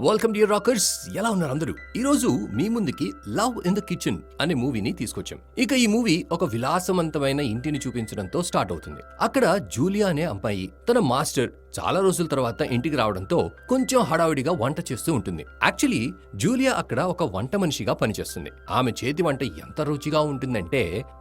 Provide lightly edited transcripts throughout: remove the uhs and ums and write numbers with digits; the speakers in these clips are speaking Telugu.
Welcome to rockers. ఎలా ఉన్నారు అందరూ? ఈ రోజు మీ ముందుకి లవ్ ఇన్ ద కిచెన్ అనే మూవీని తీసుకొచ్చాం. ఇక ఈ మూవీ ఒక విలాసవంతమైన ఇంటిని చూపించడంతో స్టార్ట్ అవుతుంది. అక్కడ జూలియా అనే అమ్మాయి తన మాస్టర్ చాలా రోజుల తర్వాత ఇంటికి రావడంతో కొంచెం హడావిడిగా వంట చేస్తూ ఉంటుంది. యాక్చువల్లీ జూలియా అక్కడ ఒక వంట మనిషిగా పనిచేస్తుంది. ఆమె చేతి వంట ఎంత రుచిగా ఉంటుందంటే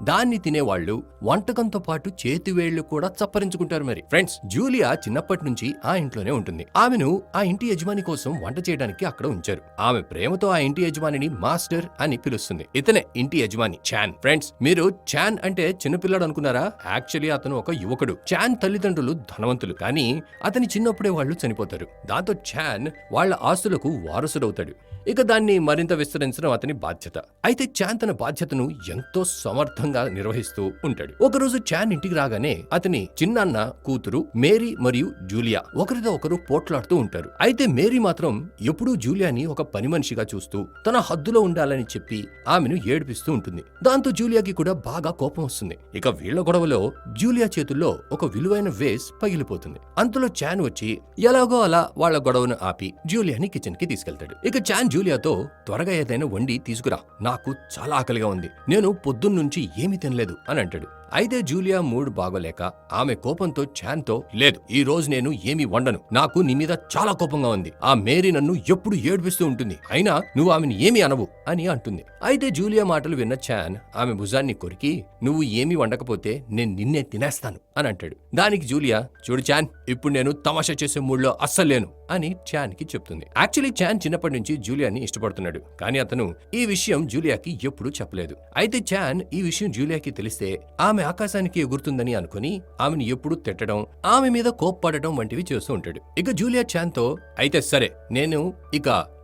దాన్ని తినేవాళ్లు వంటకంతో పాటు చేతి వేళ్లు కూడా చప్పరించుకుంటారు. మరి ఫ్రెండ్స్, జూలియా చిన్నప్పటి నుంచి ఆ ఇంట్లోనే ఉంటుంది. ఆమెను ఆ ఇంటి యజమాని కోసం వంట చేయడానికి అక్కడ ఉంచారు. ఆమె ప్రేమతో ఆ ఇంటి యజమానిని మాస్టర్ అని పిలుస్తుంది. ఇతనే ఇంటి యజమాని చాన్. ఫ్రెండ్స్, మీరు చాన్ అంటే చిన్నపిల్లాడు అనుకున్నారా? యాక్చువల్లీ అతను ఒక యువకుడు. చాన్ తల్లిదండ్రులు ధనవంతులు, కానీ అతని చిన్నప్పుడే వాళ్ళు చనిపోతారు. దాంతో చాన్ వాళ్ల ఆస్తులకు వారసుడవుతాడు. ఇక దాన్ని మరింత విస్తరించడం అతని బాధ్యత. అయితే చాన్ తన బాధ్యతను ఎంతో సమర్థంగా నిర్వహిస్తూ ఉంటాడు. ఒకరోజు చాన్ ఇంటికి రాగానే అతని చిన్నాన్న కూతురు మేరీ మరియు జూలియా ఒకరితో ఒకరు పోట్లాడుతూ ఉంటారు. అయితే మేరీ మాత్రం ఎప్పుడూ జూలియాని ఒక పని మనిషిగా చూస్తూ తన హద్దులో ఉండాలని చెప్పి ఆమెను ఏడిపిస్తూ ఉంటుంది. దాంతో జూలియాకి కూడా బాగా కోపం వస్తుంది. ఇక వీళ్ల గొడవలో జూలియా చేతుల్లో ఒక విలువైన వేస్ పగిలిపోతుంది. అంతలో చాన్ వచ్చి ఎలాగో అలా వాళ్ల గొడవను ఆపి జూలియాని కిచెన్ కి తీసుకెళ్తాడు. ఇక చాన్ జూలియాతో త్వరగా ఏదైనా వండి తీసుకురా, నాకు చాలా ఆకలిగా ఉంది, నేను పొద్దున్నుంచి ఏమీ తినలేదు అని అంటాడు. అయితే జూలియా మూడ్ బాగోలేక ఆమె కోపంతో చాన్తో, లేదు, ఈ రోజు నేను ఏమీ వండను, నాకు నీ మీద చాలా కోపంగా ఉంది, ఆ మేరీ నన్ను ఎప్పుడు ఏడిపిస్తూ ఉంటుంది, అయినా నువ్వు ఆమెను ఏమీ అనవు అని అంటుంది. అయితే జూలియా మాటలు విన్న చాన్ ఆమె భుజాన్ని కొరికి, నువ్వు ఏమీ వండకపోతే నేను నిన్నే తినేస్తాను అని అంటాడు. దానికి జూలియా, చూడు చాన్, ఇప్పుడు నేను తమాషా చేసే మూడ్లో అస్సలు లేను అని చాన్ కి చెప్తుంది. యాక్చువల్లీ చాన్ చిన్నప్పటి నుంచి జూలియాని ఇష్టపడుతున్నాడు, కానీ అతను ఈ విషయం జూలియాకి ఎప్పుడూ చెప్పలేదు. అయితే చాన్ ఈ విషయం జూలియాకి తెలిస్తే ఆమె ఆకాశానికి ఎగురుతుందని అనుకుని ఆమెను ఎప్పుడూ తిట్టడం, ఆమె మీద కోప్పడటం వంటివి చేస్తూ ఉంటాడు. ఇక జూలియా చాన్ తో, అయితే సరే, నేను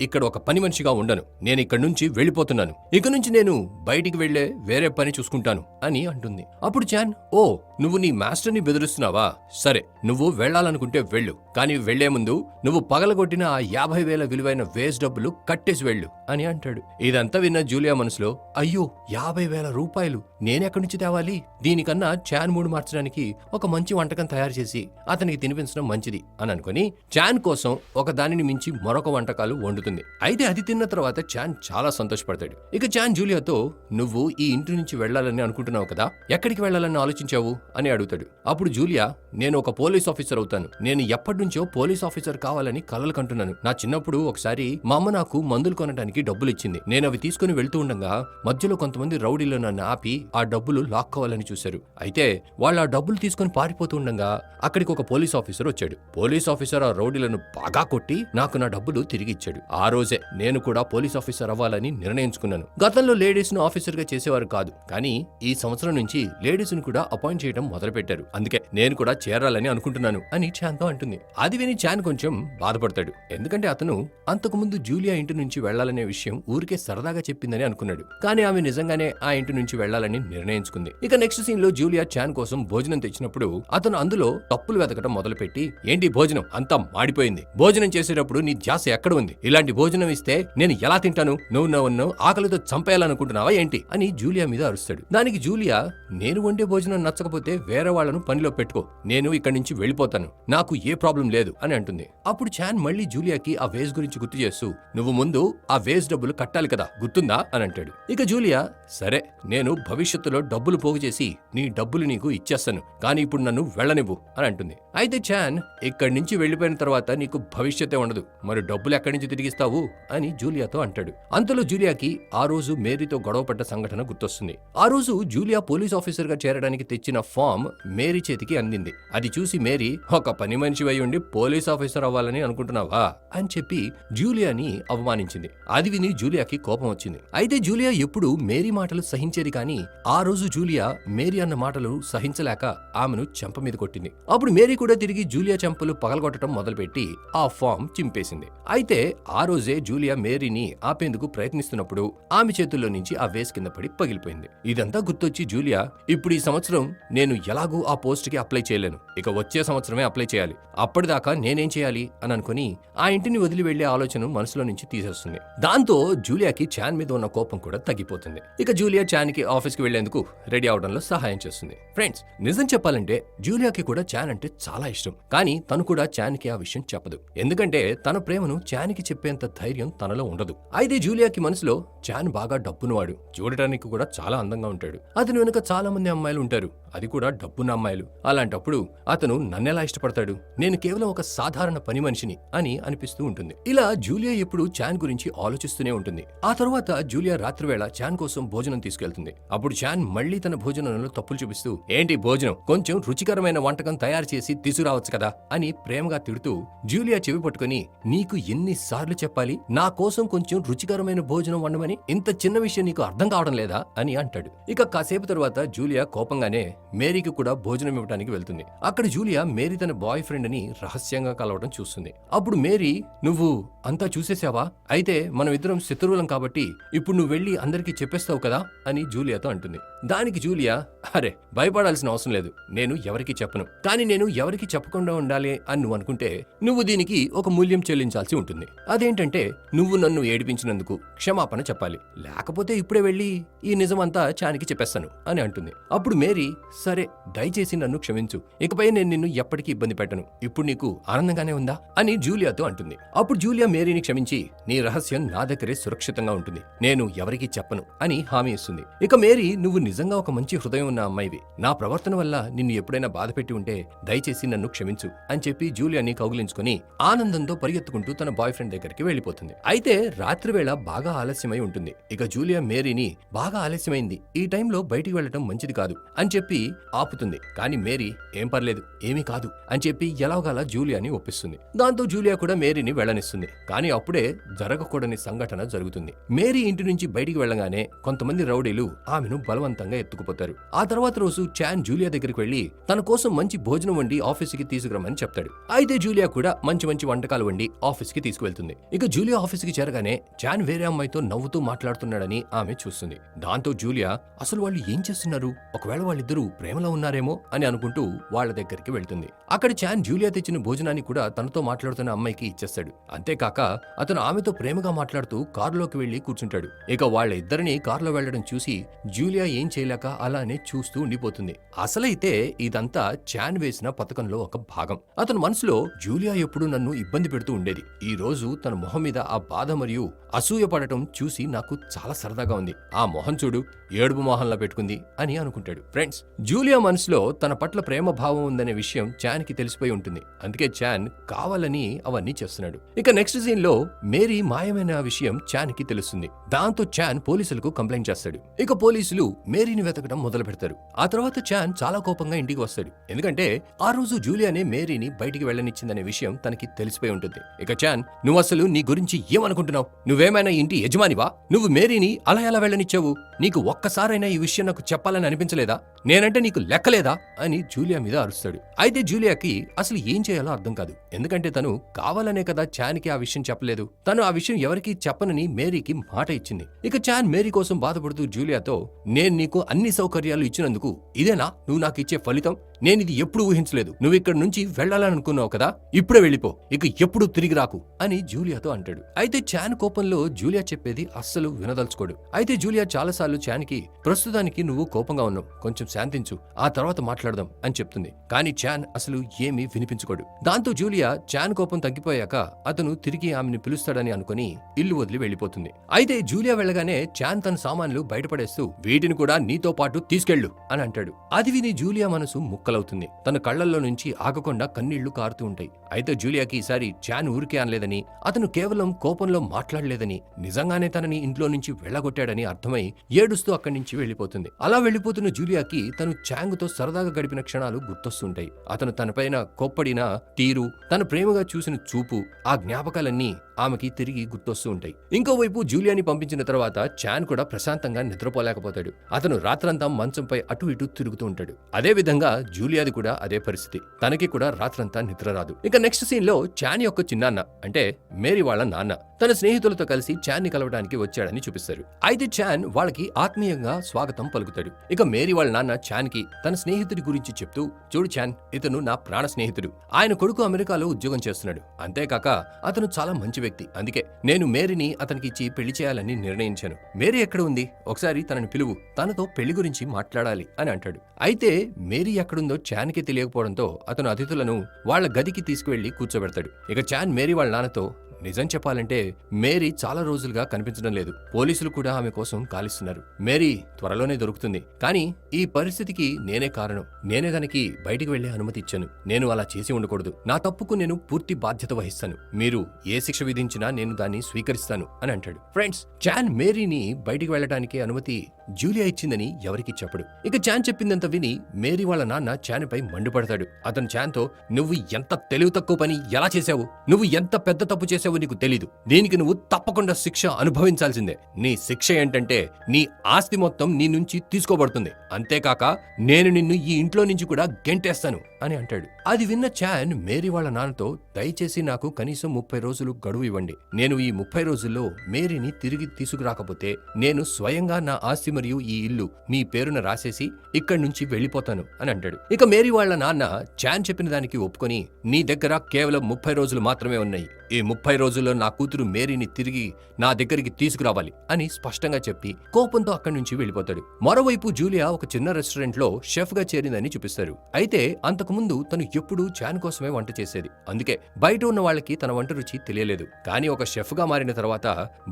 ఇక్కడ ఒక పని మనిషిగా ఉండను, నేను ఇక్కడ నుంచి వెళ్ళిపోతున్నాను, ఇక నుంచి నేను బయటికి వెళ్లే వేరే పని చూసుకుంటాను అని అంటుంది. అప్పుడు చాన్, ఓ, నువ్వు నీ మాస్టర్ని బెదిరిస్తున్నావా? సరే, నువ్వు వెళ్లాలనుకుంటే వెళ్ళు, కానీ వెళ్లే ముందు నువ్వు పగలగొట్టిన ఆ 50,000 విలువైన వేస్ట్ డబ్బులు కట్టేసి వెళ్ళు అని అంటాడు. ఇదంతా విన్న జూలియా మనసులో, అయ్యో, 50,000 రూపాయలు నేనెక్కడి నుంచి తేవాలి? దీనికన్నా చాన్ మూడు మార్చడానికి ఒక మంచి వంటకం తయారు చేసి అతనికి తినిపించడం మంచిది అని అనుకుని చాన్ కోసం ఒక దానిని మించి మరొక వంటకాలు వండుతుంది. అయితే అది తిన్న తర్వాత చాన్ చాలా సంతోషపడతాడు. ఇక చాన్ జూలియాతో, నువ్వు ఈ ఇంటి నుంచి వెళ్లాలని అనుకుంటున్నావు కదా, ఎక్కడికి వెళ్లాలని ఆలోచించావు అని అడుగుతాడు. అప్పుడు జూలియా, నేను ఒక పోలీస్ ఆఫీసర్ అవుతాను, నేను ఎప్పటి నుంచో పోలీస్ ఆఫీసర్ కావాలని కలలు కంటున్నాను. నా చిన్నప్పుడు ఒకసారి మా అమ్మ నాకు మందులు కొనడానికి డబ్బులు ఇచ్చింది. నేను అవి తీసుకుని వెళ్తూ ఉండగా మధ్యలో కొంతమంది రౌడీలు నన్ను ఆపి ఆ డబ్బులు లాక్కోవాలని చూశారు. అయితే వాళ్ళు ఆ డబ్బులు తీసుకుని పారిపోతూ ఉండగా అక్కడికి ఒక పోలీస్ ఆఫీసర్ వచ్చాడు. పోలీస్ ఆఫీసర్ ఆ రౌడీలను బాగా కొట్టి నాకు నా డబ్బులు తిరిగి ఇచ్చాడు. ఆ రోజే నేను కూడా పోలీస్ ఆఫీసర్ అవ్వాలని నిర్ణయించుకున్నాను. గతంలో లేడీస్ ను ఆఫీసర్ గా చేసేవారు కాదు, కానీ ఈ సంవత్సరం నుంచి లేడీస్ ను కూడా అపాయింట్ చేయడం మొదలు పెట్టారు. అందుకే నేను కూడా చేరాలని అనుకుంటున్నాను అని చాన్ తో అంటుంది. అది విని చాన్ కొంచెం బాధపడతాడు. ఎందుకంటే అతను అంతకుముందు జూలియా ఇంటి నుంచి వెళ్లాలనే విషయం ఊరికే సరదాగా చెప్పిందని అనుకున్నాడు, కానీ ఆమె నిజంగానే ఆ ఇంటి నుంచి వెళ్లాలని నిర్ణయించుకుంది. ఇక నెక్స్ట్ సీన్ లో జూలియా చాన్ కోసం భోజనం తెచ్చినప్పుడు అతను అందులో తప్పులు వెతకడం మొదలుపెట్టి, ఏంటి భోజనం అంతా మాడిపోయింది, భోజనం చేసేటప్పుడు నీ ధ్యాస ఎక్కడ ఉంది, ఇలాంటి భోజనం ఇస్తే నేను ఎలా తింటాను, నువ్వు నన్ను ఆకలితో చంపేయాలనుకుంటున్నావా ఏంటి అని జూలియా మీద అరుస్తాడు. దానికి జూలియా, నేను వండే భోజనం నచ్చకపోతే వేరే వాళ్లను పనిలో పెట్టుకో, నేను ఇక్కడి నుంచి వెళ్ళిపోతాను, నాకు ఏ ప్రాబ్లం లేదు అని అంటుంది. అప్పుడు చాన్ మళ్లీ జూలియాకి ఆ వేస్ గురించి గుర్తు చేస్తూ, నువ్వు ముందు ఆ వేస్ డబ్బులు కట్టాలి కదా, గుర్తుందా అని అంటాడు. ఇక జూలియా, సరే, నేను భవిష్యత్తులో డబ్బులు పోగు చేసి నీ డబ్బులు నీకు ఇచ్చేస్తాను, కానీ ఇప్పుడు నన్ను వెళ్ళనివ్వు అని అంటుంది. అయితే చాన్, ఇక్కడి నుంచి వెళ్లిపోయిన తర్వాత నీకు భవిష్యత్తే ఉండదు, మరి డబ్బులు ఎక్కడి నుంచి తిరిగిస్తావు అని జూలియాతో అంటాడు. అంతలో జూలియాకి ఆ రోజు మేరీతో గొడవపడ్డ సంఘటన గుర్తొస్తుంది. ఆ రోజు జూలియా పోలీస్ ఆఫీసర్ గా చేరడానికి తెచ్చిన ఫామ్ మేరీ చేతికి అందింది. అది చూసి మేరీ, ఒక పని మనిషి అయి ఉండి పోలీస్ ఆఫీసర్ అవ్వాలని అనుకుంటున్నావా అని చెప్పి జూలియాని అవమానించింది. అది విని జూలియాకి కోపం వచ్చింది. అయితే జూలియా ఎప్పుడు మేరీ మాటలు సహించేది, కానీ ఆ రోజు జూలియా మేరీ అన్న మాటలు సహించలేక ఆమెను చెంప మీద కొట్టింది. అప్పుడు మేరీ కూడా తిరిగి జూలియా చెంపలు పగలగొట్టడం మొదలుపెట్టి ఆ ఫామ్ చింపేసింది. అయితే ఆ రోజే జూలియా మేరీని ఆపేందుకు ప్రయత్నిస్తున్నప్పుడు ఆమె చేతుల్లో నుంచి ఆ వేస్ కింద పడి పగిలిపోయింది. ఇదంతా గుర్తొచ్చి జూలియా, ఇప్పుడు ఈ సంవత్సరం నేను ఎలాగూ ఆ పోస్ట్ కి అప్లై చేయలేను, ఇక వచ్చే సంవత్సరమే అప్లై చేయాలి, అప్పటిదాకా నేనేం చేయాలి అని అనుకుని ఆ ఇంటిని వదిలి వెళ్లే ఆలోచన మనసులో నుంచి తీసేస్తుంది. దాంతో జూలియాకి చాన్ మీద ఉన్న కోపం కూడా తగ్గిపోతుంది. ఇక జూలియా చాన్ కి ఆఫీస్ కి వెళ్లేందుకు రెడీ అవడంలో సహాయం చేస్తుంది. ఫ్రెండ్స్, నిజం చెప్పాలంటే జూలియాకి కూడా చాన్ అంటే చాలా ఇష్టం. కానీ తను కూడా చాన్కి ఆ విషయం చెప్పదు. ఎందుకంటే తన ప్రేమను చాన్కి చెప్పేంత ధైర్యం తనలో ఉండదు. అయితే జూలియాకి మనసులో చాన్ బాగా డబ్బున్నవాడు, చూడటానికి కూడా చాలా అందంగా ఉంటాడు. అతని వెనుక చాలా మంది అమ్మాయిలు ఉంటారు, అది కూడా డబ్బున్న అమ్మాయిలు. అలాంటప్పుడు అతను నన్నెలా ఇష్టపడతాడు? నేను కేవలం ఒక సాధారణ పని మనిషిని అని అనిపిస్తూ ఉంటుంది. ఇలా జూలియా ఎప్పుడు చాన్ గురించి ఆలోచిస్తూనే ఉంటుంది. ఆ తరువాత జూలియా రాత్రివేళ చాన్ కోసం భోజనం తీసుకెళ్తుంది. అప్పుడు చాన్ మళ్లీ తన భోజనంలో తప్పులు చూపిస్తూ, ఏంటి భోజనం, కొంచెం రుచికరమైన వంటకం తయారు చేసి తీసుకురావచ్చు కదా అని ప్రేమగా తిడుతూ, జూలియా చెవి పట్టుకుని, నీకు ఎన్నిసార్లు చెప్పాలి నా కోసం కొంచెం రుచికరమైన భోజనం వండమని? ఇంత చిన్న విషయం నీకు అర్థం కావడం లేదా అని అంటాడు. ఇక కాసేపు తరువాత జూలియా కోపంగానే మేరీకి కూడా భోజనం ఇవ్వడానికి వెళ్తుంది. అక్కడ జూలియా మేరీ తన బాయ్ ఫ్రెండ్ ని రహస్యంగా కలవడం చూస్తుంది. అప్పుడు మేరీ, నువ్వు అంతా చూసేసావా? అయితే మనం ఇద్దరం శత్రువులం కాబట్టి ఇప్పుడు నువ్వు వెళ్ళి అందరికీ చెప్పేస్తావు కదా అని జూలియాతో అంటుంది. దానికి జూలియా, అరే భయపడాల్సిన అవసరం లేదు, నేను ఎవరికి చెప్పను. కానీ నేను ఎవరికి చెప్పకుండా ఉండాలి అని నువ్వు అనుకుంటే నువ్వు దీనికి ఒక మూల్యం చెల్లించాల్సి ఉంటుంది. అదేంటంటే నువ్వు నన్ను ఏడిపించినందుకు క్షమాపణ చెప్పాలి, లేకపోతే ఇప్పుడే వెళ్ళి ఈ నిజమంతా చానికి చెప్పేస్తాను అని అంటుంది. అప్పుడు మేరీ, సరే దయచేసి నన్ను క్షమించు, ఇకపై నేను నిన్ను ఎప్పటికీ ఇబ్బంది పెట్టను, ఇప్పుడు నీకు ఆనందంగానే ఉందా అని జూలియాతో అంటుంది. అప్పుడు జూలియా మేరీని క్షమించి, నీ రహస్యం నా దగ్గరే సురక్షితంగా ఉంటుంది, నేను ఎవరికీ చెప్పను అని హామీ ఇస్తుంది. ఇక మేరీ, నువ్వు నిజంగా ఒక మంచి హృదయం ఉన్న అమ్మాయివి, నా ప్రవర్తన వల్ల నిన్ను ఎప్పుడైనా బాధ పెట్టి ఉంటే దయచేసి నన్ను క్షమించు అని చెప్పి జూలియాని కౌగిలించుకుని ఆనందంతో పరిగెత్తుకుంటూ తన బాయ్ ఫ్రెండ్ దగ్గరికి వెళ్లిపోతుంది. అయితే రాత్రివేళ బాగా ఆలస్యమై ఉంటుంది. ఇక జూలియా మేరీని, బాగా ఆలస్యమైంది, ఈ టైంలో బయటికి వెళ్లటం మంచిది కాదు అని చెప్పి ఆపుతుంది. కానీ మేరీ, ఏం పర్లేదు, ఏమీ కాదు అని చెప్పి ఎలాగలా జూలియాని ఒప్పిస్తుంది. దాంతో జూలియా కూడా మేరీని వెళ్లనిస్తుంది. కానీ అప్పుడే జరగకూడని సంఘటన జరుగుతుంది. మేరీ ఇంటి నుంచి బయటికి వెళ్లగానే కొంతమంది రౌడీలు ఆమెను బలవంతంగా ఎత్తుకుపోతారు. ఆ తర్వాత రోజు చాన్ జూలియా దగ్గరికి వెళ్లి తన కోసం మంచి భోజనం వండి ఆఫీసుకి తీసుకురమ్మని చెప్తాడు. అయితే జూలియా కూడా మంచి మంచి వంటకాలు వండి ఆఫీస్కి తీసుకువెళ్తుంది. ఇక జూలియా ఆఫీస్కి చేరగానే చాన్ వేరే అమ్మాయితో నవ్వుతూ మాట్లాడుతున్నాడని ఆమె చూస్తుంది. దాంతో జూలియా, అసలు వాళ్ళు ఏం చేస్తున్నారు, ఒకవేళ వాళ్ళిద్దరూ ప్రేమలో ఉన్నారేమో అని అనుకుంటూ వాళ్ళ దగ్గరికి వెళ్తుంది. అక్కడ చాన్ జూలియా తెచ్చిన భోజనాన్ని కూడా తనతో మాట్లాడుతున్న అమ్మాయికి ఇచ్చేస్తాడు. అంతేకాక అతను ఆమెతో ప్రేమగా మాట్లాడుతూ కారులోకి వెళ్లి కూర్చుంటాడు. ఇక వాళ్ళ ఇద్దరిని కారులో వెళ్లడం చూసి జూలియా ఏం చేయలేక అలానే చూస్తూ ఉండిపోతుంది. అసలైతే ఇదంతా చాన్ వేసిన పథకంలో ఒక భాగం. అతని మనసులో, జూలియా ఎప్పుడు నన్ను ఇబ్బంది పెడుతూ ఉండేది, ఈ రోజు తన మొహం మీద ఆ బాధ మరియు అసూయ పడటం చూసి నాకు చాలా సరదాగా ఉంది, ఆ మొహం చూడు ఏడుపు మొహంలా పెట్టుకుంది అని అనుకుంటాడు. ఫ్రెండ్స్, జూలియా మనసులో తన పట్ల ప్రేమ భావం ఉందనే విషయం చాన్ కి తెలిసిపోయి ఉంటుంది. అందుకే చాన్ కావాలని అవన్నీ చేస్తున్నాడు. ఇక నెక్స్ట్ సీన్ లో మేరీ మాయమైన విషయం చాన్ కి తెలుస్తుంది. దాంతో చాన్ పోలీసులకు కంప్లైంట్ చేస్తాడు. ఇక పోలీసులు మేరీని వెతకడం మొదలు పెడతారు. ఆ తర్వాత చాన్ చాలా కోపంగా ఇంటికి వస్తాడు. ఎందుకంటే ఆ రోజు జూలియానే మేరీని బయటికి వెళ్లనిచ్చిందనే విషయం తనకి తెలిసిపోయి ఉంటుంది. ఇక చాన్, నువ్వు అసలు నీ గురించి ఏమనుకుంటున్నావు? నువ్వేమైనా ఇంటి యజమానివా? నువ్వు మేరీని అలా ఎలా వెళ్లనిచ్చావు? నీకు ఒక్కసారైనా ఈ విషయం నాకు చెప్పాలని అనిపించలేదా? నేనంటే నీకు లెక్కలేదా అని జూలియా మీద అరుస్తాడు. అయితే జూలియాకి అసలు ఏం చేయాలో అర్థం కాదు. ఎందుకంటే తను కావాలనే కదా చాన్కి ఆ విషయం చెప్పలేదు. తను ఆ విషయం ఎవరికీ చెప్పనని మేరీకి మాట ఇచ్చింది. ఇక చాన్ మేరీ కోసం బాధపడుతూ జూలియాతో, నేను నీకు అన్ని సౌకర్యాలు ఇచ్చినందుకు ఇదేనా నువ్వు నాకు ఇచ్చే ఫలితం? నేనిది ఎప్పుడు ఊహించలేదు. నువ్వు ఇక్కడ నుంచి వెళ్లాలనుకున్నావు కదా, ఇప్పుడే వెళ్ళిపో, ఇక ఎప్పుడు తిరిగి రాకు అని జూలియాతో అంటాడు. అయితే చాన్ కోపంలో జూలియా చెప్పేది అస్సలు వినదలుచుకోడు. అయితే జూలియా చాలాసార్లు చాన్కి, ప్రస్తుతానికి నువ్వు కోపంగా ఉన్నావు, కొంచెం శాంతించు, ఆ తర్వాత మాట్లాడదాం అని చెప్తుంది. కానీ చాన్ అసలు ఏమీ వినిపించుకోడు. దాంతో జూలియా చాన్ కోపం తగ్గిపోయాక అతను తిరిగి ఆమెను పిలుస్తాడని అనుకుని ఇల్లు వదిలి వెళ్లిపోతుంది. అయితే జూలియా వెళ్ళగానే చాన్ తన సామాన్లు బయటపడేస్తూ, వీటిని కూడా నీతో పాటు తీసుకెళ్ళు అని అంటాడు. అది విని జూలియా మనసు ముక్కలవుతుంది. తన కళ్లల్లో నుంచి ఆగకుండా కన్నీళ్లు కారుతూ ఉంటాయి. అయితే జూలియాకి ఈసారి చాన్ ఊరికే అనలేదని, అతను కేవలం కోపంలో మాట్లాడలేదని, నిజంగానే తనని ఇంట్లో నుంచి వెళ్లగొట్టాడని అర్థమై ఏడుస్తూ అక్కడి నుంచి వెళ్లిపోతుంది. అలా వెళ్లిపోతున్న జూలియాకి తను చాంగ్తో సరదాగా గడిపిన క్షణాలు గుర్తొస్తుంటాయి. అతను తనపైన కోప్పడిన తీరు, తన ప్రేమగా చూసిన చూపు, ఆ జ్ఞాపకాలన్నీ ఆమెకి తిరిగి గుర్తొస్తూ ఉంటాయి. ఇంకోవైపు జూలియాని పంపించిన తర్వాత చాన్ కూడా ప్రశాంతంగా నిద్రపోలేకపోతాడు. అతను రాత్రంతా మంచంపై అటు ఇటు తిరుగుతూ ఉంటాడు. అదే విధంగా జూలియాది కూడా అదే పరిస్థితి. తనకి కూడా రాత్రంతా నిద్ర రాదు. ఇక నెక్స్ట్ సీన్ లో చాన్ యొక్క చిన్నాన్న అంటే మేరీ వాళ్ళ నాన్న తన స్నేహితులతో కలిసి చాన్ ని కలవడానికి వచ్చాడని చూపిస్తారు. అయితే చాన్ వాళ్ళకి ఆత్మీయంగా స్వాగతం పలుకుతాడు. ఇక మేరీ వాళ్ళ నాన్న చాన్ కి తన స్నేహితుడి గురించి చెప్తూ, చూడు చాన్, ఇతను నా ప్రాణ స్నేహితుడు. ఆయన కొడుకు అమెరికాలో ఉద్యోగం చేస్తున్నాడు. అంతేకాక అతను చాలా మంచి వ్యక్తి. అందుకే నేను మేరీని అతనికి ఇచ్చి పెళ్లి చేయాలని నిర్ణయించాను. మేరీ ఎక్కడ ఉంది? ఒకసారి తనని పిలువు, తనతో పెళ్లి గురించి మాట్లాడాలి అని అంటాడు. అయితే మేరీ ఎక్కడుందో చాన్ కి తెలియకపోవడంతో అతను అతిథులను వాళ్ళ గదికి తీసుకువెళ్లి కూర్చోబెడతాడు. ఇక చాన్ మేరీ వాళ్ళ నాన్నతో, నిజం చెప్పాలంటే మేరీ చాలా రోజులుగా కనిపించడం లేదు. పోలీసులు కూడా ఆమె కోసం కాలిస్తున్నారు. మేరీ త్వరలోనే దొరుకుతుంది. కానీ ఈ పరిస్థితికి నేనే కారణం. నేనే దానికి బయటికి వెళ్లే అనుమతి ఇచ్చాను. నేను అలా చేసి ఉండకూడదు. నా తప్పుకు నేను పూర్తి బాధ్యత వహిస్తాను. మీరు ఏ శిక్ష విధించినా నేను దాన్ని స్వీకరిస్తాను అని అంటాడు. ఫ్రెండ్స్, చాన్ మేరీని బయటికి వెళ్లడానికి అనుమతి జూలియా ఇచ్చిందని ఎవరికి చెప్పడు. ఇక చాన్ చెప్పిందంత విని మేరీ వాళ్ళ నాన్న చాన్ పై మండిపడతాడు. అతను చాన్తో, నువ్వు ఎంత తెలివి తక్కువ పని ఎలా చేశావు? నువ్వు ఎంత పెద్ద తప్పు చేశావు నీకు తెలీదు. దీనికి నువ్వు తప్పకుండా శిక్ష అనుభవించాల్సిందే. నీ శిక్ష ఏంటంటే నీ ఆస్తి మొత్తం నీ నుంచి తీసుకోబడుతుంది. అంతేకాక నేను నిన్ను ఈ ఇంట్లో నుంచి కూడా గెంటేస్తాను అని అంటాడు. అది విన్న చాన్ మేరీ వాళ్ళ నాన్నతో, దయచేసి నాకు కనీసం 30 రోజులు గడువు ఇవ్వండి. నేను ఈ 30 రోజుల్లో మేరీని తిరిగి తీసుకురాకపోతే నేను స్వయంగా నా ఆస్తి మరియు ఈ ఇల్లు మీ పేరున రాసేసి ఇక్కడి నుంచి వెళ్లిపోతాను అని అంటాడు. ఇక మేరీ వాళ్ళ నాన్న చాన్ చెప్పిన దానికి ఒప్పుకొని, నీ దగ్గర కేవలం 30 రోజులు మాత్రమే ఉన్నాయి. ఈ 30 రోజుల్లో నా కూతురు మేరీని తిరిగి నా దగ్గరికి తీసుకురావాలి అని స్పష్టంగా చెప్పి కోపంతో అక్కడి నుంచి వెళ్లిపోతాడు. మరోవైపు జూలియా ఒక చిన్న రెస్టారెంట్ లో షెఫ్ గా చేరిందని చూపిస్తారు. అయితే అంతకుముందు తను ఎప్పుడూ చాన్ కోసమే వంట చేసేది. అందుకే బయట ఉన్న వాళ్ళకి తన వంట రుచి తెలియలేదు. కానీ ఒక షెఫ్ గా మారిన తర్వాత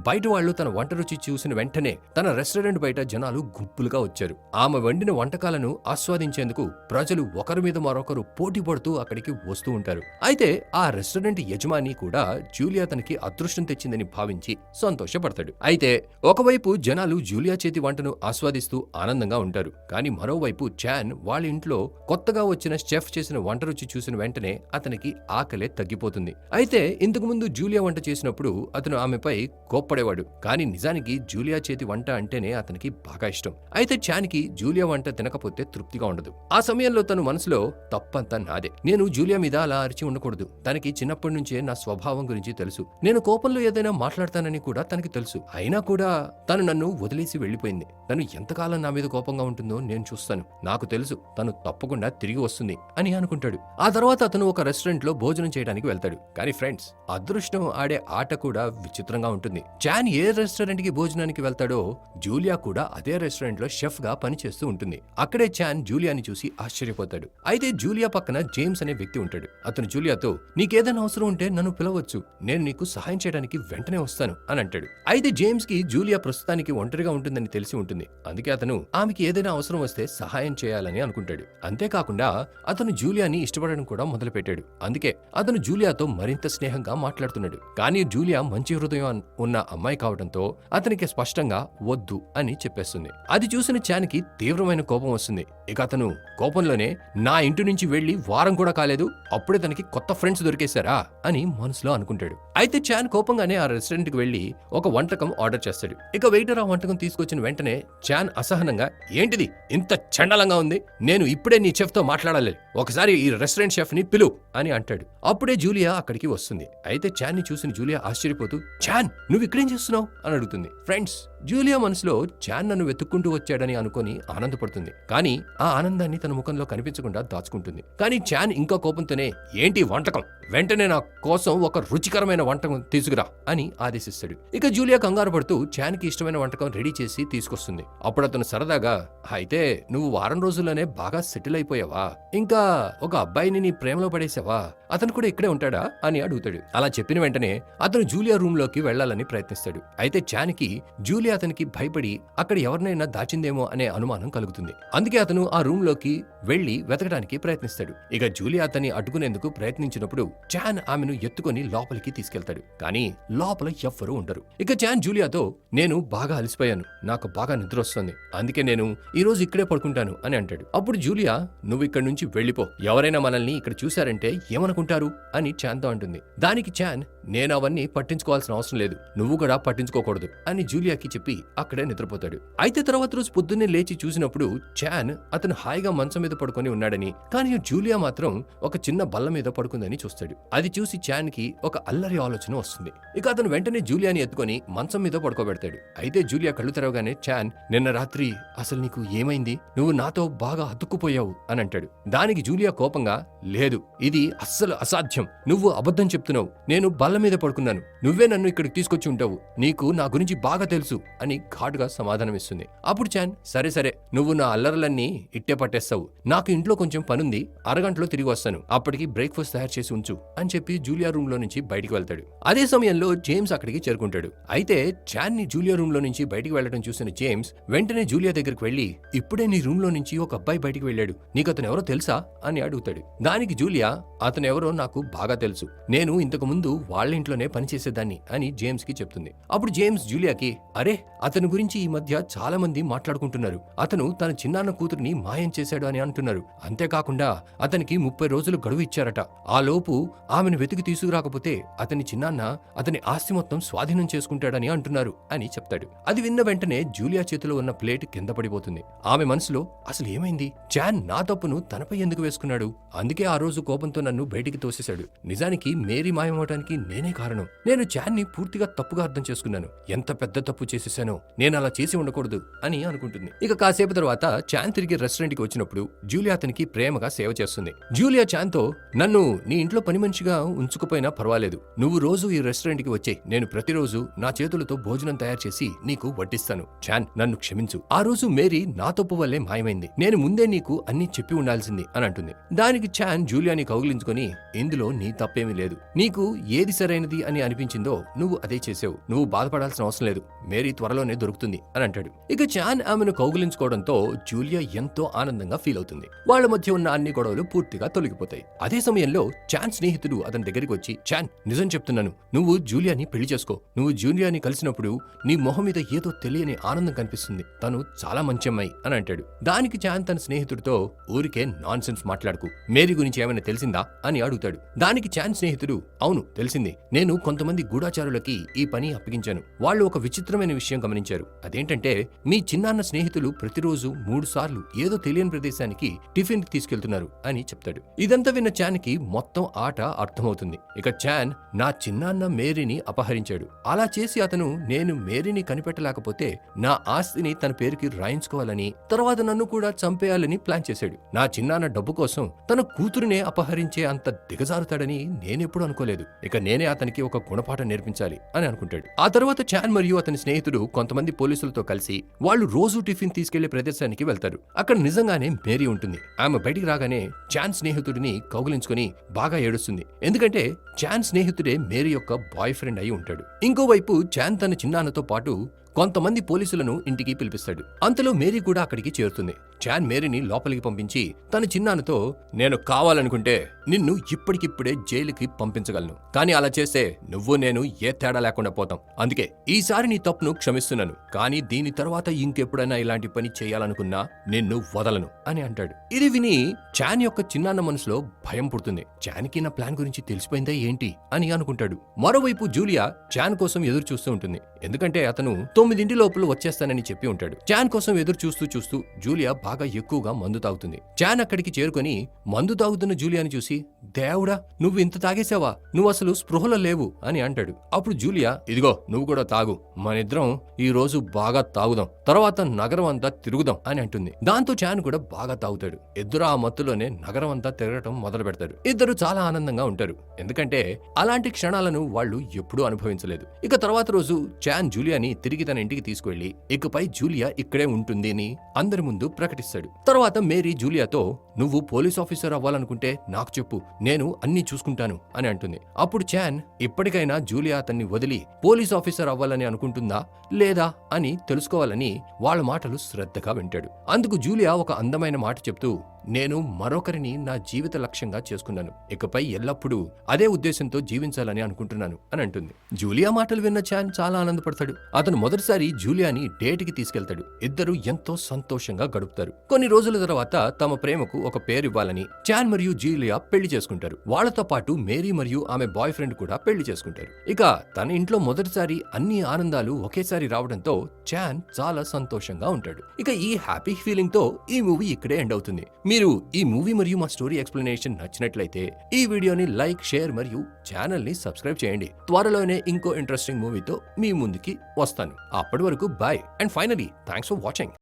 బయట వాళ్ళు తన వంట రుచి చూసిన వెంటనే తన రెస్టారెంట్ బయట జనాలు గుంపులుగా వచ్చారు. ఆమె వండిన వంటకాలను ఆస్వాదించేందుకు ప్రజలు ఒకరి మీద మరొకరు పోటీ పడుతూ అక్కడికి వస్తూ ఉంటారు. అయితే ఆ రెస్టారెంట్ యజమాని కూడా జూలియా తనకి అదృష్టం తెచ్చిందని భావించి సంతోషపడతాడు. అయితే ఒకవైపు జనాలు జూలియా చేతి వంటను ఆస్వాదిస్తూ ఆనందంగా ఉంటారు. కానీ మరోవైపు చాన్ వాళ్ళ ఇంట్లో కొత్తగా వచ్చిన షెఫ్ చేసిన వంట రుచి చూసిన వెంటనే అతనికి ఆకలే తగ్గిపోతుంది. అయితే ఇంతకు ముందు జూలియా వంట చేసినప్పుడు అతను ఆమెపై కోప్పడేవాడు. కానీ నిజానికి జూలియా చేతి వంట అంటేనే అతనికి బాగా ఇష్టం. అయితే చాన్ కి జూలియా వంట తినకపోతే తృప్తిగా ఉండదు. ఆ సమయంలో తను మనసులో, తప్పంతా నాదే. నేను జూలియా మీద అలా అరిచి ఉండకూడదు. తనకి చిన్నప్పటి నుంచే నా స్వభావం గురించి తెలుసు. నేను కోపంలో ఏదైనా మాట్లాడతానని కూడా తనకి తెలుసు. అయినా కూడా తను నన్ను వదిలేసి వెళ్లిపోయింది. తను ఎంతకాలం నా మీద కోపంగా ఉంటుందో నేను చూస్తాను. నాకు తెలుసు తను తప్పకుండా తిరిగి వస్తుంది అని అనుకుంటాడు. ఆ తర్వాత అతను ఒక రెస్టారెంట్ లో భోజనం చేయడానికి వెళ్తాడు. కానీ ఫ్రెండ్స్, అదృష్టం ఆడే ఆట కూడా విచిత్రంగా ఉంటుంది. చాన్ ఏ రెస్టారెంట్ కి భోజనానికి వెళ్తాడో జూలియా కూడా అదే రెస్టారెంట్ లో షెఫ్ గా పనిచేస్తూ ఉంటుంది. అక్కడే చాన్ జూలియాని చూసి ఆశ్చర్యపోతాడు. అయితే జూలియా పక్కన జేమ్స్ అనే వ్యక్తి ఉంటాడు. అతను జూలియాతో, నీకేదైనా అవసరం ఉంటే నన్ను పిలవచ్చు, నేను నీకు సహాయం చేయడానికి వెంటనే వస్తాను అని అంటాడు. అయితే జేమ్స్ కి జూలియా ప్రస్తుతానికి ఒంటరిగా ఉంటుందని తెలిసి ఉంటుంది. అందుకే అతను ఆమెకి ఏదైనా అవసరం వస్తే సహాయం చేయాలని అనుకుంటాడు. అంతేకాకుండా అతను జూలియాని ఇష్టపడడం కూడా మొదలుపెట్టాడు. అందుకే అతను జూలియాతో మరింత స్నేహంగా మాట్లాడుతున్నాడు. కానీ జూలియా మంచి హృదయం ఉన్న అమ్మాయి కావడంతో అతనికి స్పష్టంగా వద్దు అని చెప్పేస్తుంది. అది చూసిన చాన్ కి తీవ్రమైన కోపం వస్తుంది. ఇక అతను కోపంలోనే, నా ఇంటి నుంచి వెళ్లి వారం కూడా కాలేదు, అప్పుడే తనకి కొత్త ఫ్రెండ్స్ దొరికేశారా అని మనసులో అనుకుంటాడు. అయితే చాన్ కోపంగానే ఆ రెస్టారెంట్ కి వెళ్లి ఒక వంటకం ఆర్డర్ చేస్తాడు. ఇక వెయిటర్ ఆ వంటకం తీసుకొచ్చిన వెంటనే చాన్ అసహనంగా, ఏంటిది ఇంత చండలంగా ఉంది, నేను ఇప్పుడే నీ చెఫ్ తో మాట్లాడాలి, ఒకసారి ఈ రెస్టారెంట్ షెఫ్ ని పిలువు అని అంటాడు. అప్పుడే జూలియా అక్కడికి వస్తుంది. అయితే చాన్ ని చూసిన జూలియా ఆశ్చర్యపోతూ, చాన్, నువ్వు ఇక్కడేం చేస్తున్నావు అని అడుగుతుంది. ఫ్రెండ్స్, జూలియా మనసులో చాన్ నన్ను వెతుక్కుంటూ వచ్చాడని అనుకుని ఆనందపడుతుంది. కానీ ఆ ఆనందాన్ని తన ముఖంలో కనిపించకుండా దాచుకుంటుంది. కానీ చాన్ ఇంకా కోపంతోనే, ఏంటి వంటకం, వెంటనే నా కోసం ఒక రుచికరమైన వంటకం తీసుకురా అని ఆదేశిస్తాడు. ఇక జూలియా కంగారు పడుతూ చాన్ కి ఇష్టమైన వంటకం రెడీ చేసి తీసుకొస్తుంది. అప్పుడు అతను సరదాగా, అయితే నువ్వు వారం రోజుల్లోనే బాగా సెటిల్ అయిపోయావా, ఇంకా ఒక అబ్బాయిని నీ ప్రేమలో పడేసావా, అతను కూడా ఇక్కడే ఉంటాడా అని అడుగుతాడు. అలా చెప్పిన వెంటనే అతను జూలియా రూమ్ లోకి వెళ్లాలని ప్రయత్నిస్తాడు. అయితే చాన్ కి జూలియా అతనికి భయపడి అక్కడ ఎవరినైనా దాచిందేమో అనే అనుమానం కలుగుతుంది. అందుకే అతను ఆ రూమ్ లోకి వెళ్లి వెతకడానికి ప్రయత్నిస్తాడు. ఇక జూలియా అతన్ని అడ్డుకునేందుకు ప్రయత్నించినప్పుడు చాన్ ఆమెను ఎత్తుకొని లోపలికి తీసుకెళ్తాడు. కానీ లోపల ఎవ్వరూ ఉండరు. ఇక చాన్ జూలియాతో, నేను బాగా అలసిపోయాను, నాకు బాగా నిద్ర వస్తుంది, అందుకే నేను ఈ రోజు ఇక్కడే పడుకుంటాను అని అంటాడు. అప్పుడు జూలియా, నువ్వు ఇక్కడి నుంచి వెళ్లిపో, వెళ్ళిపో, ఎవరైనా మనల్ని ఇక్కడ చూశారంటే ఏమనుకుంటారు అని చాన్తో అంటుంది. దానికి చాన్, నేను అవన్నీ పట్టించుకోవాల్సిన అవసరం లేదు, నువ్వు కూడా పట్టించుకోకూడదు అని జూలియాకి చెప్పి అక్కడే నిద్రపోతాడు. అయితే తర్వాత రోజు పొద్దున్నే లేచి చూసినప్పుడు చాన్ అతను హాయిగా మంచం మీద పడుకొని ఉన్నాడని, కానీ జూలియా మాత్రం ఒక చిన్న బల్ల మీద పడుకుందని చూస్తాడు. అది చూసి చాన్ కి ఒక అల్లరి ఆలోచన వస్తుంది. ఇక అతను వెంటనే జూలియాని ఎత్తుకొని మంచం మీద పడుకోబెడతాడు. అయితే జూలియా కళ్ళు తెరవగానే చాన్, నిన్న రాత్రి అసలు నీకు ఏమైంది, నువ్వు నాతో బాగా అతుక్కుపోయావు అని అంటాడు. దానికి జూలియా కోపంగా, లేదు, ఇది అస్సలు అసాధ్యం, నువ్వు అబద్ధం చెప్తున్నావు, నేను బల్ల మీద పడుకున్నాను, నువ్వే నన్ను ఇక్కడికి తీసుకొచ్చి ఉంటావు, నీకు నా గురించి బాగా తెలుసు అని ఘాటుగా సమాధానమిస్తుంది. అప్పుడు చాన్, సరే సరే, నువ్వు నా అల్లర్లన్నీ ఇట్టే పట్టేస్తావు, నాకు ఇంట్లో కొంచెం పనుంది, అరగంటలో తిరిగి వస్తాను, అప్పటికి బ్రేక్ఫాస్ట్ తయారు చేసి ఉంచు అని చెప్పి జూలియా రూమ్ లో నుంచి బయటికి వెళ్తాడు. అదే సమయంలో జేమ్స్ అక్కడికి చేరుకుంటాడు. అయితే చాన్ ని జూలియా రూమ్ లో నుంచి బయటికి వెళ్లడం చూసిన జేమ్స్ వెంటనే జూలియా దగ్గరికి వెళ్లి, ఇప్పుడే నీ రూమ్ లో నుంచి ఒక అబ్బాయి బయటికి వెళ్ళాడు, నీకు అతను ఎవరో తెలుసా అని అడుగుతాడు. దానికి జూలియా, అతను ఎవరో నాకు బాగా తెలుసు, నేను ఇంతకు ముందు వాళ్ళ ఇంట్లోనే పనిచేసేదాన్ని అని జేమ్స్ కి చెప్తుంది. అప్పుడు జేమ్స్ జూలియాకి, అరే, అతని గురించి ఈ మధ్య చాలా మంది మాట్లాడుకుంటున్నారు, అతను తన చిన్నాన్న కూతురిని మాయం చేశాడు అని అంటున్నారు, అంతేకాకుండా అతనికి 30 రోజులు గడువు ఇచ్చారట, ఆ లోపు ఆమెను వెతికి తీసుకురాకపోతే అతని చిన్నాన్న అతని ఆస్తి మొత్తం స్వాధీనం చేసుకుంటాడని అంటున్నారు అని చెప్తాడు. అది విన్న వెంటనే జూలియా చేతిలో ఉన్న ప్లేట్ కింద పడిపోతుంది. ఆమె మనసులో, అసలు ఏమైంది, చాన్ నా తప్పును తనపై ఎందుకు వేసుకున్నాడు, అందుకే ఆ రోజు కోపంతో నన్ను బయటికి తోసేశాడు, నిజానికి మేరీ మాయమవటానికి నేనే కారణం, నేను చాన్ ని పూర్తిగా తప్పుగా అర్థం చేసుకున్నాను, ఎంత పెద్ద తప్పు చేసేసానో, నేను అలా చేసి ఉండకూడదు అని అనుకుంటుంది. ఇక కాసేపు తర్వాత చాన్ తిరిగి రెస్టారెంట్ కి వచ్చినప్పుడు జూలియా అతనికి ప్రేమగా సేవ చేస్తుంది. జూలియా చాన్ తో, నన్ను నీ ఇంట్లో పని మనిషిగా ఉంచుకుపోయినా పర్వాలేదు, నువ్వు రోజు ఈ రెస్టారెంట్ కి వచ్చే, నేను ప్రతిరోజు నా చేతులతో భోజనం తయారు చేసి నీకు వడ్డిస్తాను, చాన్ నన్ను క్షమించు, ఆ రోజు మేరీ నా తప్పు వల్లే మాయమైంది, నేను ముందే నీకు అన్ని చెప్పి ఉండాల్సింది అని అంటుంది. దానికి చాన్ జూలియాని కౌగిలించుకొని, ఇందులో నీ తప్పేమీ లేదు, నీకు ఏది సరైనది అని అనిపించిందో నువ్వు అదే చేసావు, నువ్వు బాధపడాల్సిన అవసరం లేదు, మేరీ త్వరలోనే దొరుకుతుంది అని అంటాడు. ఇక చాన్ ఆమెను కౌగిలించుకోవడంతో జూలియా ఎంతో ఆనందంగా ఫీల్ అవుతుంది. వాళ్ళ మధ్య ఉన్న అన్ని గొడవలు పూర్తిగా తొలగిపోతాయి. అదే సమయంలో చాన్ స్నేహితుడు అతని దగ్గరికి వచ్చి, చాన్, నిజం చెప్తున్నాను, నువ్వు జూలియాని పెళ్లి చేసుకో, నువ్వు జూలియాని కలిసినప్పుడు నీ మొహం మీద ఏదో తెలియని ఆనందం కనిపిస్తుంది, తను చాలా మంచి అమ్మాయి అని అంటాడు. దానికి చాన్ తన స్నేహితుడితో, ఊరికే నాన్ సెన్స్ మాట్లాడుకు, మేరీ గురించి ఏమైనా తెలిసిందా అని అడుగుతాడు. దానికి చాన్ స్నేహితుడు, అవును తెలిసింది, నేను కొంతమంది గూఢాచారులకి ఈ పని అప్పగించాను, వాళ్ళు ఒక విచిత్రమైన విషయం గమనించారు, అదేంటంటే మీ చిన్నాన్న స్నేహితులు ప్రతిరోజు 3 సార్లు ఏదో తెలియని ప్రదేశానికి టిఫిన్ తీసుకెళ్తున్నారు అని చెప్తాడు. ఇదంతా విన్న చాన్ కి మొత్తం ఆట అర్థమవుతుంది. ఇక చాన్, నా చిన్నాన్న మేరీని అపహరించాడు, అలా చేసి అతను నేను మేరీని కనిపెట్టలేకపోతే నా ఆస్తిని తన పేరుకి రాయించుకోవాలని, తర్వాత నన్ను కూడా చంపేయాలని ప్లాన్ చేశాడు, నా చిన్నాన్న డబ్బు కోసం తన కూతురునే అపహరించే అంత దిగజారుతాడని నేనెప్పుడు అనుకోలేదు, ఇక నేనే అతనికి ఒక గుణపాఠం నేర్పించాలి అని అనుకుంటాడు. ఆ తర్వాత చాన్ మరియు అతని స్నేహితుడు కొంతమంది పోలీసులతో కలిసి వాళ్ళు రోజు టిఫిన్ తీసుకెళ్లే ప్రదేశానికి వెళ్తారు. అక్కడ నిజంగానే మేరీ ఉంటుంది. ఆమె బయటికి రాగానే చాన్ స్నేహితుడిని కౌగిలించుకొని బాగా ఏడుస్తుంది, ఎందుకంటే చాన్ స్నేహితుడే మేరీ యొక్క బాయ్ ఫ్రెండ్ అయి ఉంటాడు. ఇంకోవైపు చాన్ తన చిన్నాన్నతో పాటు కొంతమంది పోలీసులను ఇంటికి పిలిపిస్తాడు. అంతలో మేరీ కూడా అక్కడికి చేరుతుంది. చాన్ మేరీని లోపలికి పంపించి తన చిన్నాన్నతో, నేను కావాలనుకుంటే నిన్ను ఇప్పటికిప్పుడే జైలుకి పంపించగలను, కానీ అలా చేస్తే నువ్వు నేను ఏ తేడా లేకుండా పోతాం, అందుకే ఈసారి నీ తప్పును క్షమిస్తున్నాను, కానీ దీని తర్వాత ఇంకెప్పుడైనా ఇలాంటి పని చేయాలనుకున్నా నిన్ను వదలను అని అంటాడు. ఇది విని చాన్ యొక్క చిన్నాన్న మనసులో భయం పుడుతుంది. చాన్కి నా ప్లాన్ గురించి తెలిసిపోయిందా ఏంటి అని అనుకుంటాడు. మరోవైపు జూలియా చాన్ కోసం ఎదురు చూస్తూ ఉంటుంది, ఎందుకంటే అతను 9 లోపల వచ్చేస్తానని చెప్పి ఉంటాడు. చాన్ కోసం ఎదురు చూస్తూ చూస్తూ జూలియా బాగా ఎక్కువగా మందు తాగుతుంది. చాన్ అక్కడికి చేరుకొని మందు తాగుతున్న జూలియాని చూసి, దేవుడా, నువ్వు ఇంత తాగేసావా, నువ్వు అసలు స్పృహలో లేవు అని అంటాడు. అప్పుడు జూలియా, ఇదిగో నువ్వు కూడా తాగు, మనిద్దరం ఈ రోజు బాగా తాగుదాం, తర్వాత నగరం అంతా తిరుగుదాం అని అంటుంది. దాంతో చాన్ కూడా బాగా తాగుతాడు. ఇద్దరు ఆ మత్తులోనే నగరం అంతా తిరగటం మొదలు పెడతారు. ఇద్దరు చాలా ఆనందంగా ఉంటారు, ఎందుకంటే అలాంటి క్షణాలను వాళ్ళు ఎప్పుడూ అనుభవించలేదు. ఇక తర్వాత రోజు చాన్ జూలియాని తిరిగి తన ఇంటికి తీసుకువెళ్లి ఇకపై జూలియా ఇక్కడే ఉంటుంది అని అందరి ముందు ప్రకటిస్తాడు. తర్వాత మేరీ జూలియాతో, నువ్వు పోలీస్ ఆఫీసర్ అవ్వాలనుకుంటే నాకు చెప్పు, నేను అన్ని చూసుకుంటాను అని అంటుంది. అప్పుడు చాన్ ఇప్పటికైనా జూలియా అతన్ని వదిలి పోలీస్ ఆఫీసర్ అవ్వాలని అనుకుంటుందా లేదా అని తెలుసుకోవాలని వాళ్ళ మాటలు శ్రద్ధగా వింటాడు. అందుకు జూలియా ఒక అందమైన మాట చెప్తూ, నేను మరొకరిని నా జీవిత లక్ష్యంగా చేసుకున్నాను. ఇకపై ఎల్లప్పుడూ అదే ఉద్దేశంతో జీవించాలని అనుకుంటున్నాను అని అంటుంది. జూలియా మాటలు విన్న చాన్ చాలా ఆనందపడతాడు. అతను మొదటిసారి జూలియాని డేట్కి తీసుకెళ్తాడు. ఇద్దరు ఎంతో సంతోషంగా గడుపుతారు. కొన్ని రోజుల తర్వాత తమ ప్రేమకు ఒక పేరు ఇవ్వాలని చాన్ మరియు జూలియా పెళ్లి చేసుకుంటారు. వాళ్లతో పాటు మేరీ మరియు ఆమె బాయ్ ఫ్రెండ్ కూడా పెళ్లి చేసుకుంటారు. ఇక తన ఇంట్లో మొదటిసారి అన్ని ఆనందాలు ఒకేసారి రావడంతో చాన్ చాలా సంతోషంగా ఉంటాడు. ఇక ఈ హ్యాపీ ఫీలింగ్ తో ఈ మూవీ ఇక్కడే ఎండ్ అవుతుంది. మీరు ఈ మూవీ మరియు మా స్టోరీ ఎక్స్ప్లెనేషన్ నచ్చినట్లయితే ఈ వీడియోని లైక్, షేర్ మరియు ఛానల్ ని సబ్స్క్రైబ్ చేయండి. త్వరలోనే ఇంకో ఇంట్రెస్టింగ్ మూవీతో మీ ముందుకి వస్తాను. అప్పటి వరకు bye and finally thanks for watching.